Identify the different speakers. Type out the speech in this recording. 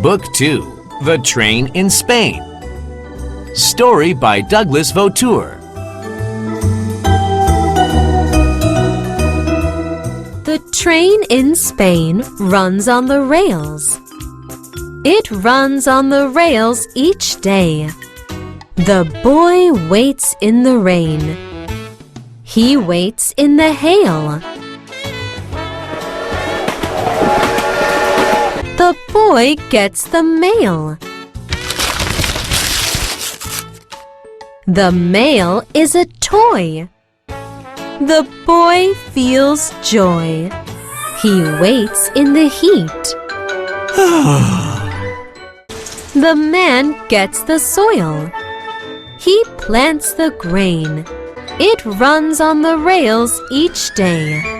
Speaker 1: Book 2, The Train in Spain. Story by Douglas Vautour.
Speaker 2: The train in Spain runs on the rails. It runs on the rails each day. The boy waits in the rain. He waits in the hail. The boy gets the mail. The mail is a toy. The boy feels joy. He waits in the heat. The man gets the soil. He plants the grain. It runs on the rails each day.